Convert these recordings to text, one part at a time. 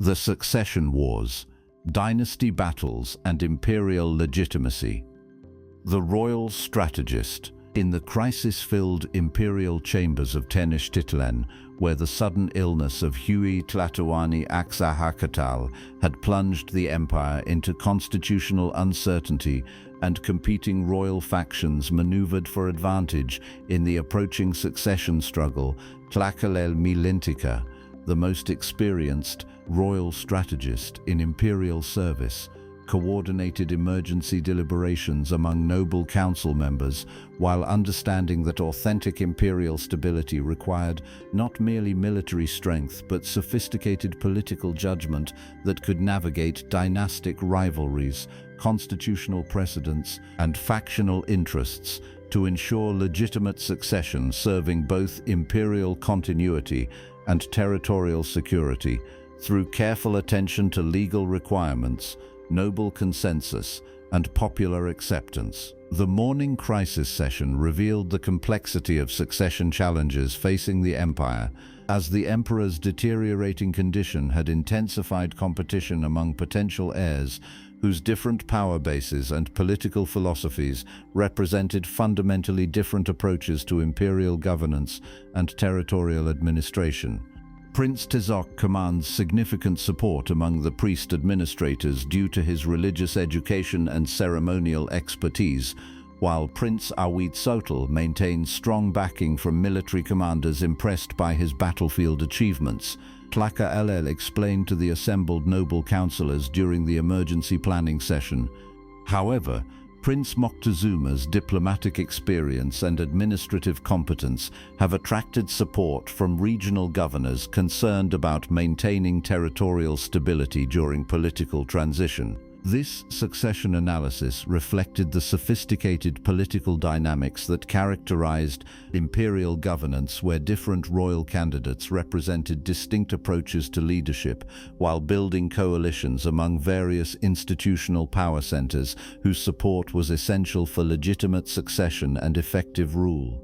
The succession wars, dynasty battles and imperial legitimacy. The royal strategist. In the crisis-filled imperial chambers of Tenochtitlan, where the sudden illness of Huey Tlatoani Axayacatl had plunged the empire into constitutional uncertainty, and competing royal factions maneuvered for advantage in the approaching succession struggle, Tlacaelel Milintica, the most experienced royal strategist in imperial service, coordinated emergency deliberations among noble council members while understanding that authentic imperial stability required not merely military strength but sophisticated political judgment that could navigate dynastic rivalries, constitutional precedents, and factional interests to ensure legitimate succession serving both imperial continuity and territorial security through careful attention to legal requirements, noble consensus, and popular acceptance. The morning crisis session revealed the complexity of succession challenges facing the empire, as the emperor's deteriorating condition had intensified competition among potential heirs whose different power bases and political philosophies represented fundamentally different approaches to imperial governance and territorial administration. Prince Tizoc commands significant support among the priest administrators due to his religious education and ceremonial expertise, while Prince Ahuitzotl maintains strong backing from military commanders impressed by his battlefield achievements. Tlacaelel explained to the assembled noble councillors during the emergency planning session. However, Prince Moctezuma's diplomatic experience and administrative competence have attracted support from regional governors concerned about maintaining territorial stability during political transition. This succession analysis reflected the sophisticated political dynamics that characterized imperial governance, where different royal candidates represented distinct approaches to leadership while building coalitions among various institutional power centers whose support was essential for legitimate succession and effective rule.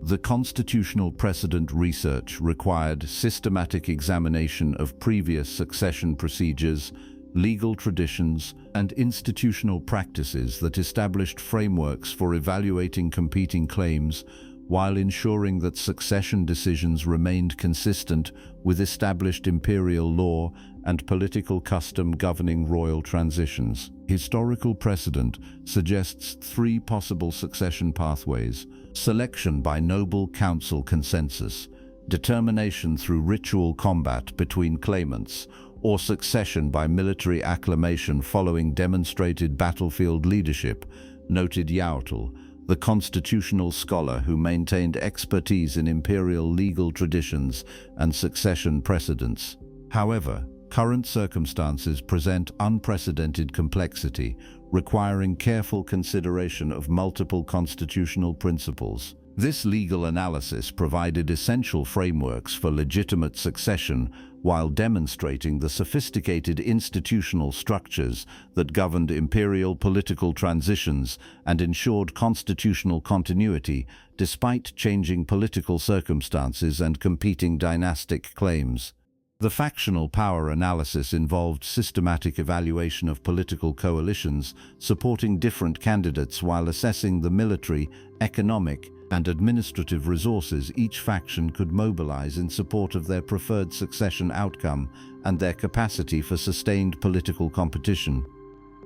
The constitutional precedent research required systematic examination of previous succession procedures, legal traditions, and institutional practices that established frameworks for evaluating competing claims while ensuring that succession decisions remained consistent with established imperial law and political custom governing royal transitions. Historical precedent suggests three possible succession pathways: selection by noble council consensus, determination through ritual combat between claimants, or succession by military acclamation following demonstrated battlefield leadership, noted Yautl, the constitutional scholar who maintained expertise in imperial legal traditions and succession precedents. However, current circumstances present unprecedented complexity, requiring careful consideration of multiple constitutional principles. This legal analysis provided essential frameworks for legitimate succession while demonstrating the sophisticated institutional structures that governed imperial political transitions and ensured constitutional continuity despite changing political circumstances and competing dynastic claims. The factional power analysis involved systematic evaluation of political coalitions, supporting different candidates while assessing the military, economic, and administrative resources each faction could mobilize in support of their preferred succession outcome and their capacity for sustained political competition.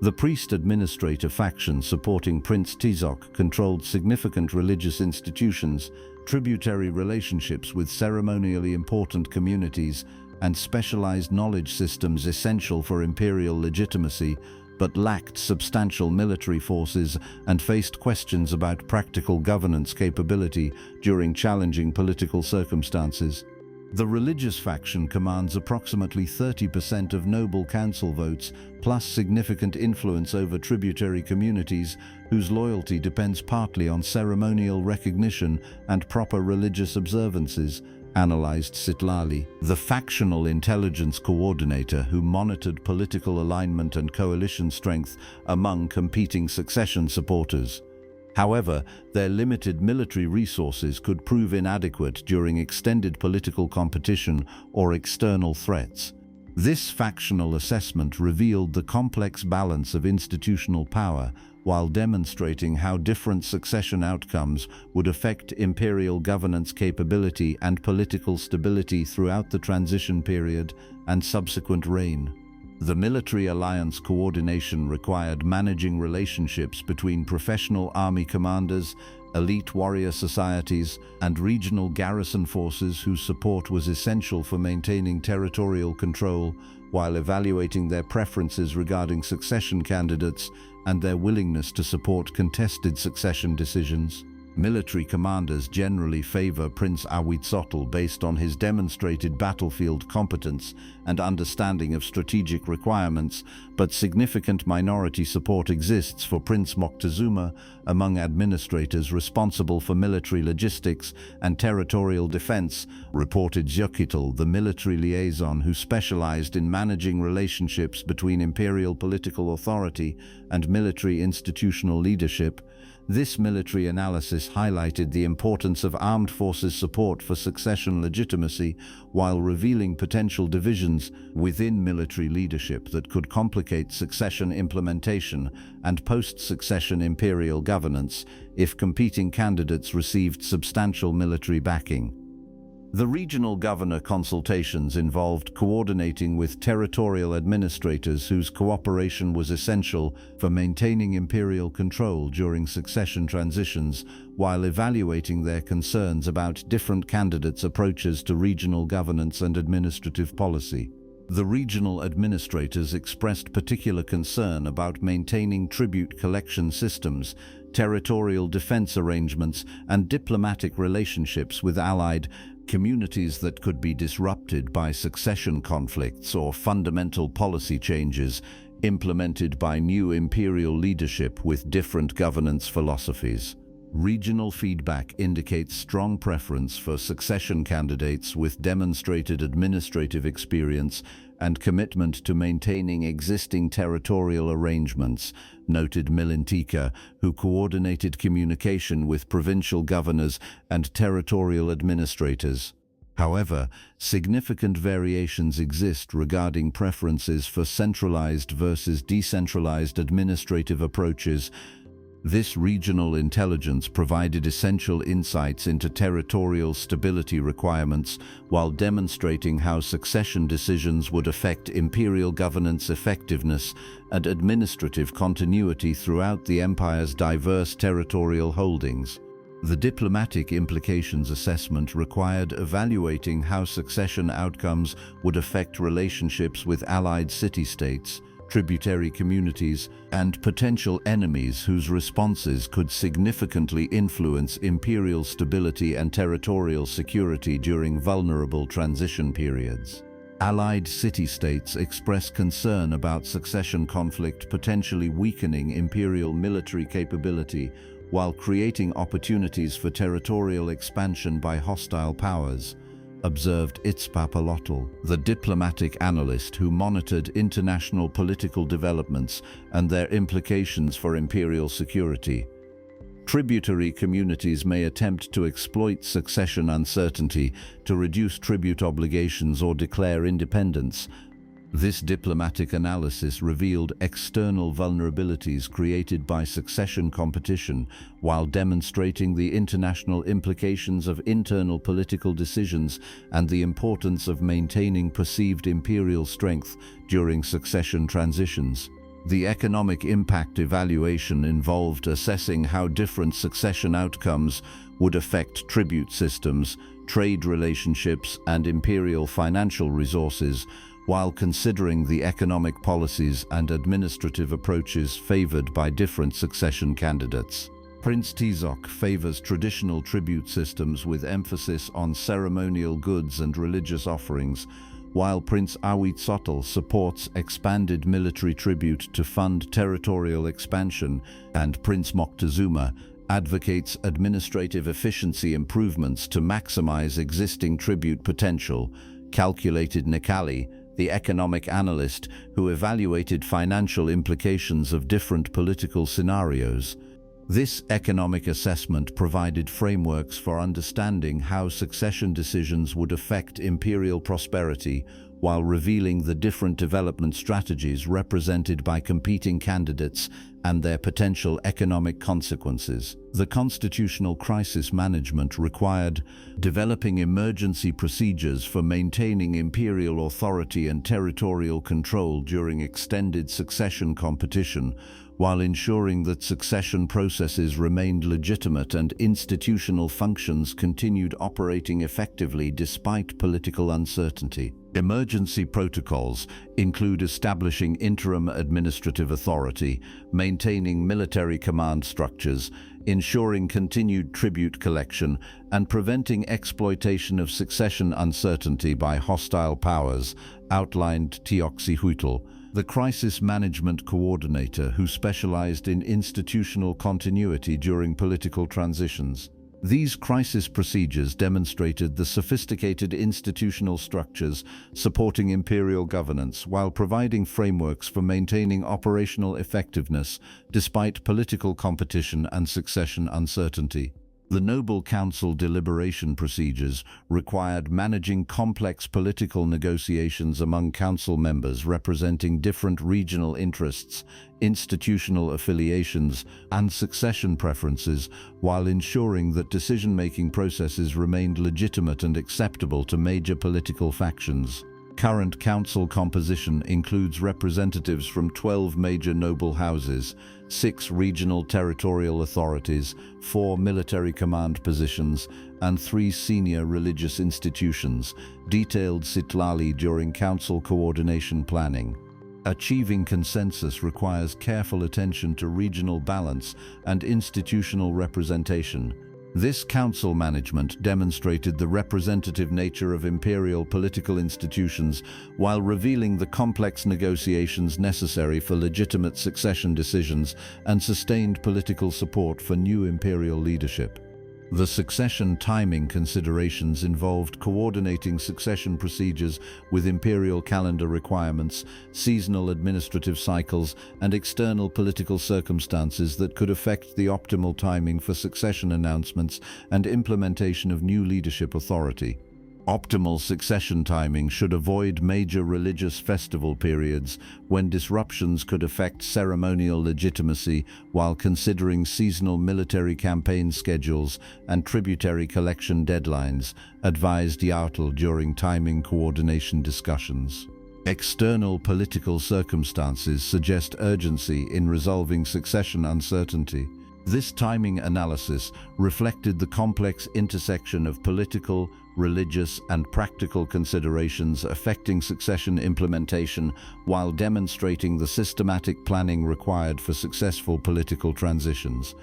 The priest administrator faction supporting Prince Tizoc controlled significant religious institutions, tributary relationships with ceremonially important communities, and specialized knowledge systems essential for imperial legitimacy, but lacked substantial military forces and faced questions about practical governance capability during challenging political circumstances. The religious faction commands approximately 30% of noble council votes, plus significant influence over tributary communities whose loyalty depends partly on ceremonial recognition and proper religious observances, analyzed Sitlali, the factional intelligence coordinator who monitored political alignment and coalition strength among competing succession supporters. However, their limited military resources could prove inadequate during extended political competition or external threats. This factional assessment revealed the complex balance of institutional power while demonstrating how different succession outcomes would affect imperial governance capability and political stability throughout the transition period and subsequent reign. The military alliance coordination required managing relationships between professional army commanders, elite warrior societies, and regional garrison forces whose support was essential for maintaining territorial control while evaluating their preferences regarding succession candidates and their willingness to support contested succession decisions. Military commanders generally favor Prince Ahuitzotl based on his demonstrated battlefield competence and understanding of strategic requirements, but significant minority support exists for Prince Moctezuma among administrators responsible for military logistics and territorial defense, reported Xochitl, the military liaison who specialized in managing relationships between imperial political authority and military institutional leadership. This military analysis highlighted the importance of armed forces support for succession legitimacy while revealing potential divisions within military leadership that could complicate succession implementation and post-succession imperial governance if competing candidates received substantial military backing. The regional governor consultations involved coordinating with territorial administrators whose cooperation was essential for maintaining imperial control during succession transitions, while evaluating their concerns about different candidates' approaches to regional governance and administrative policy. The regional administrators expressed particular concern about maintaining tribute collection systems, territorial defense arrangements, and diplomatic relationships with allied communities that could be disrupted by succession conflicts or fundamental policy changes implemented by new imperial leadership with different governance philosophies. Regional feedback indicates strong preference for succession candidates with demonstrated administrative experience and commitment to maintaining existing territorial arrangements, noted Milintica, who coordinated communication with provincial governors and territorial administrators. However, significant variations exist regarding preferences for centralized versus decentralized administrative approaches. This regional intelligence provided essential insights into territorial stability requirements while demonstrating how succession decisions would affect imperial governance effectiveness and administrative continuity throughout the empire's diverse territorial holdings. The diplomatic implications assessment required evaluating how succession outcomes would affect relationships with allied city-states, tributary communities, and potential enemies whose responses could significantly influence imperial stability and territorial security during vulnerable transition periods. Allied city-states express concern about succession conflict potentially weakening imperial military capability while creating opportunities for territorial expansion by hostile powers, observed Tlcaelel, the diplomatic analyst who monitored international political developments and their implications for imperial security. Tributary communities may attempt to exploit succession uncertainty to reduce tribute obligations or declare independence. This diplomatic analysis revealed external vulnerabilities created by succession competition while demonstrating the international implications of internal political decisions and the importance of maintaining perceived imperial strength during succession transitions. The economic impact evaluation involved assessing how different succession outcomes would affect tribute systems, trade relationships, and imperial financial resources, while considering the economic policies and administrative approaches favored by different succession candidates. Prince Tizoc favors traditional tribute systems with emphasis on ceremonial goods and religious offerings, while Prince Ahuitzotl supports expanded military tribute to fund territorial expansion, and Prince Moctezuma advocates administrative efficiency improvements to maximize existing tribute potential, calculated Nikali, the economic analyst who evaluated financial implications of different political scenarios. This economic assessment provided frameworks for understanding how succession decisions would affect imperial prosperity while revealing the different development strategies represented by competing candidates and their potential economic consequences. The constitutional crisis management required developing emergency procedures for maintaining imperial authority and territorial control during extended succession competition, while ensuring that succession processes remained legitimate and institutional functions continued operating effectively despite political uncertainty. Emergency protocols include establishing interim administrative authority, maintaining military command structures, ensuring continued tribute collection, and preventing exploitation of succession uncertainty by hostile powers, outlined Tlacaelel, the crisis management coordinator who specialized in institutional continuity during political transitions. These crisis procedures demonstrated the sophisticated institutional structures supporting imperial governance while providing frameworks for maintaining operational effectiveness despite political competition and succession uncertainty. The Noble Council deliberation procedures required managing complex political negotiations among council members representing different regional interests, institutional affiliations, and succession preferences, while ensuring that decision-making processes remained legitimate and acceptable to major political factions. Current council composition includes representatives from 12 major noble houses, 6 regional territorial authorities, 4 military command positions, and 3 senior religious institutions, detailed sitlali during council coordination planning. Achieving consensus requires careful attention to regional balance and institutional representation. This council management demonstrated the representative nature of imperial political institutions while revealing the complex negotiations necessary for legitimate succession decisions and sustained political support for new imperial leadership. The succession timing considerations involved coordinating succession procedures with imperial calendar requirements, seasonal administrative cycles, and external political circumstances that could affect the optimal timing for succession announcements and implementation of new leadership authority. Optimal succession timing should avoid major religious festival periods when disruptions could affect ceremonial legitimacy, while considering seasonal military campaign schedules and tributary collection deadlines, advised Axayacatl during timing coordination discussions. External political circumstances suggest urgency in resolving succession uncertainty. This timing analysis reflected the complex intersection of political, religious, and practical considerations affecting succession implementation while demonstrating the systematic planning required for successful political transitions.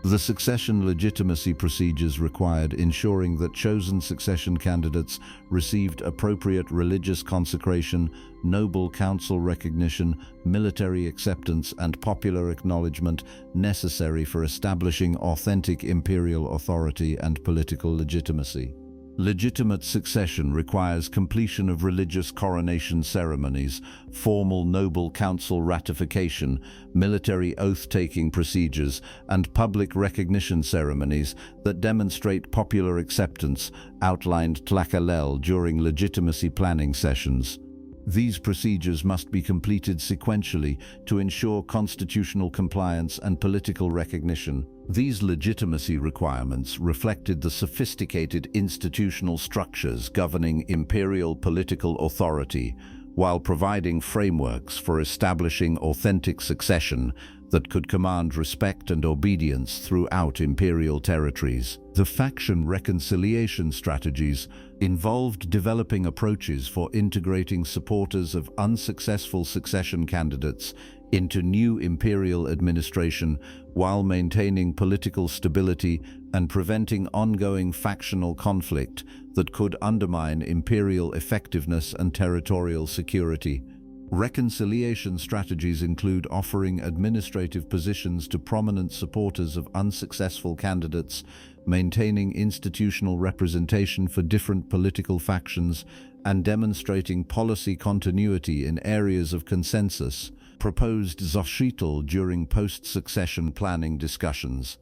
The succession legitimacy procedures required ensuring that chosen succession candidates received appropriate religious consecration, noble council recognition, military acceptance, and popular acknowledgement necessary for establishing authentic imperial authority and political legitimacy. Legitimate succession requires completion of religious coronation ceremonies, formal noble council ratification, military oath-taking procedures, and public recognition ceremonies that demonstrate popular acceptance, outlined Tlacaelel during legitimacy planning sessions. These procedures must be completed sequentially to ensure constitutional compliance and political recognition. These legitimacy requirements reflected the sophisticated institutional structures governing imperial political authority, while providing frameworks for establishing authentic succession that could command respect and obedience throughout imperial territories. The faction reconciliation strategies involved developing approaches for integrating supporters of unsuccessful succession candidates into new imperial administration while maintaining political stability and preventing ongoing factional conflict that could undermine imperial effectiveness and territorial security. Reconciliation strategies include offering administrative positions to prominent supporters of unsuccessful candidates, maintaining institutional representation for different political factions, and demonstrating policy continuity in areas of consensus, proposed Axayacatl during post-succession planning discussions.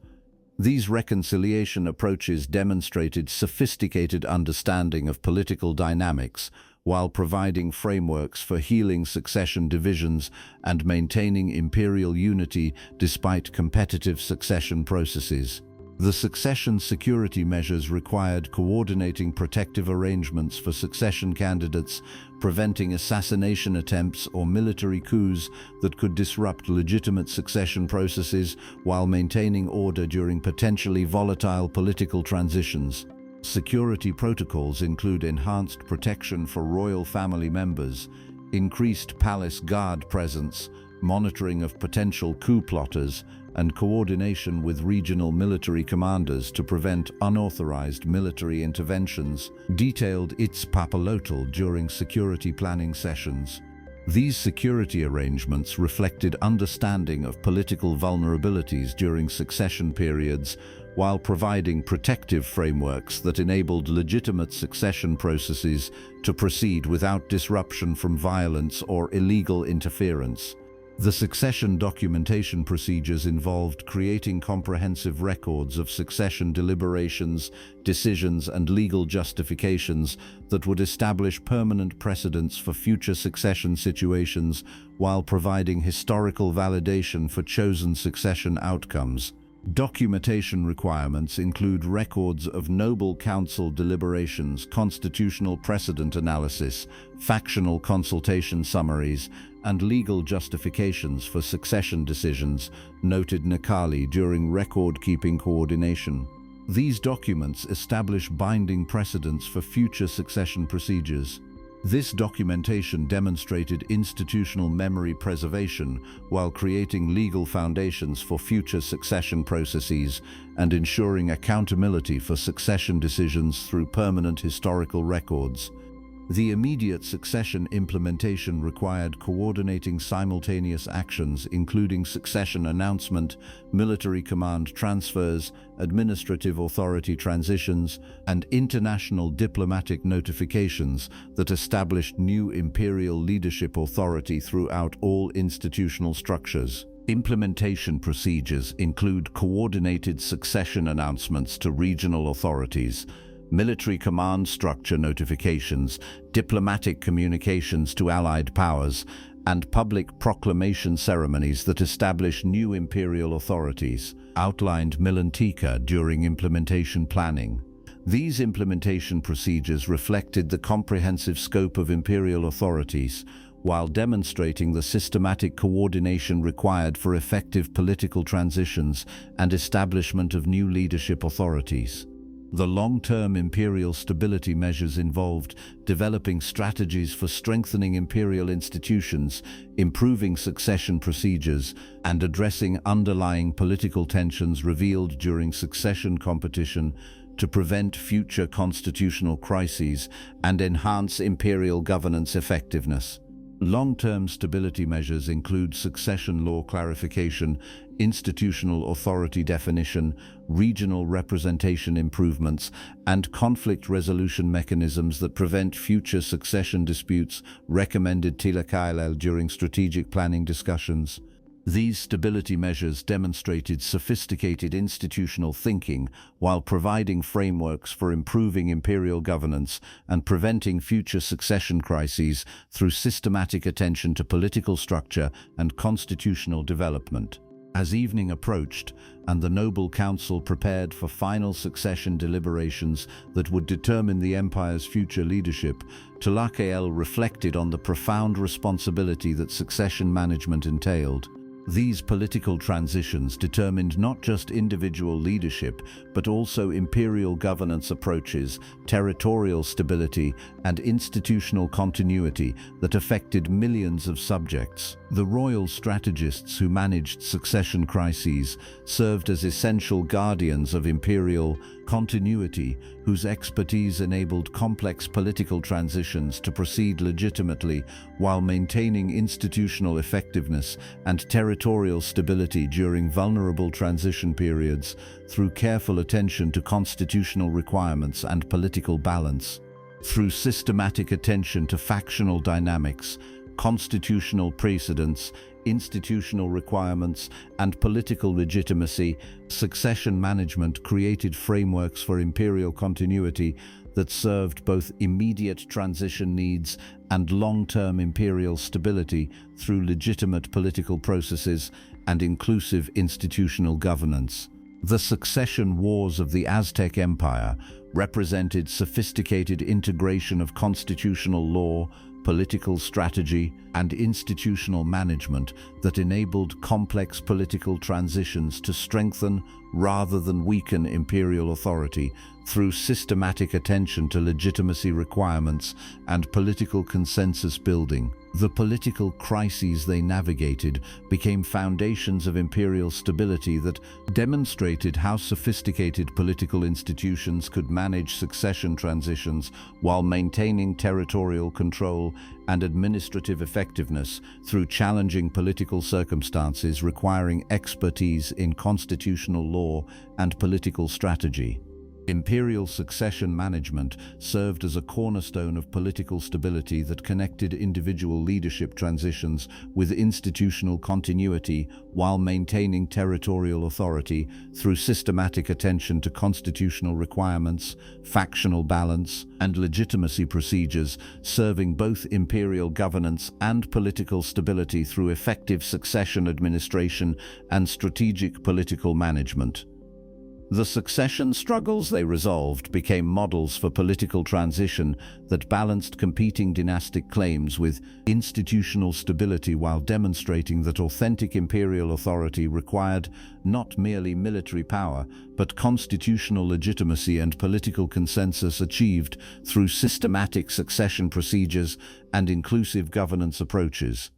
These reconciliation approaches demonstrated sophisticated understanding of political dynamics while providing frameworks for healing succession divisions and maintaining imperial unity despite competitive succession processes. The succession security measures required coordinating protective arrangements for succession candidates, preventing assassination attempts or military coups that could disrupt legitimate succession processes while maintaining order during potentially volatile political transitions. Security protocols include enhanced protection for royal family members, increased palace guard presence, monitoring of potential coup plotters, and coordination with regional military commanders to prevent unauthorized military interventions, detailed Huitzotl during security planning sessions. These security arrangements reflected understanding of political vulnerabilities during succession periods, while providing protective frameworks that enabled legitimate succession processes to proceed without disruption from violence or illegal interference. The succession documentation procedures involved creating comprehensive records of succession deliberations, decisions, and legal justifications that would establish permanent precedents for future succession situations while providing historical validation for chosen succession outcomes. Documentation requirements include records of noble council deliberations, constitutional precedent analysis, factional consultation summaries, and legal justifications for succession decisions, noted Nakali during record-keeping coordination. These documents establish binding precedents for future succession procedures. This documentation demonstrated institutional memory preservation while creating legal foundations for future succession processes and ensuring accountability for succession decisions through permanent historical records. The immediate succession implementation required coordinating simultaneous actions including succession announcement, military command transfers, administrative authority transitions, and international diplomatic notifications that established new imperial leadership authority throughout all institutional structures. Implementation procedures include coordinated succession announcements to regional authorities, military command structure notifications, diplomatic communications to allied powers, and public proclamation ceremonies that establish new imperial authorities, outlined Milintica during implementation planning. These implementation procedures reflected the comprehensive scope of imperial authorities, while demonstrating the systematic coordination required for effective political transitions and establishment of new leadership authorities. The long-term imperial stability measures involved developing strategies for strengthening imperial institutions, improving succession procedures, and addressing underlying political tensions revealed during succession competition to prevent future constitutional crises and enhance imperial governance effectiveness. Long-term stability measures include succession law clarification, institutional authority definition, regional representation improvements, and conflict resolution mechanisms that prevent future succession disputes, recommended Tlacaelel during strategic planning discussions. These stability measures demonstrated sophisticated institutional thinking while providing frameworks for improving imperial governance and preventing future succession crises through systematic attention to political structure and constitutional development. As evening approached and the noble council prepared for final succession deliberations that would determine the empire's future leadership, Tlacaelel reflected on the profound responsibility that succession management entailed. These political transitions determined not just individual leadership, but also imperial governance approaches, territorial stability, and institutional continuity that affected millions of subjects. The royal strategists who managed succession crises served as essential guardians of imperial continuity, whose expertise enabled complex political transitions to proceed legitimately while maintaining institutional effectiveness and territorial stability during vulnerable transition periods through careful attention to constitutional requirements and political balance. Through systematic attention to factional dynamics, constitutional precedents, institutional requirements, and political legitimacy, succession management created frameworks for imperial continuity that served both immediate transition needs and long-term imperial stability through legitimate political processes and inclusive institutional governance. The succession wars of the Aztec Empire represented sophisticated integration of constitutional law, political strategy, and institutional management that enabled complex political transitions to strengthen rather than weaken imperial authority through systematic attention to legitimacy requirements and political consensus building. The political crises they navigated became foundations of imperial stability that demonstrated how sophisticated political institutions could manage succession transitions while maintaining territorial control and administrative effectiveness through challenging political circumstances requiring expertise in constitutional law and political strategy. Imperial succession management served as a cornerstone of political stability that connected individual leadership transitions with institutional continuity while maintaining territorial authority through systematic attention to constitutional requirements, factional balance, and legitimacy procedures, serving both imperial governance and political stability through effective succession administration and strategic political management. The succession struggles they resolved became models for political transition that balanced competing dynastic claims with institutional stability while demonstrating that authentic imperial authority required not merely military power, but constitutional legitimacy and political consensus achieved through systematic succession procedures and inclusive governance approaches.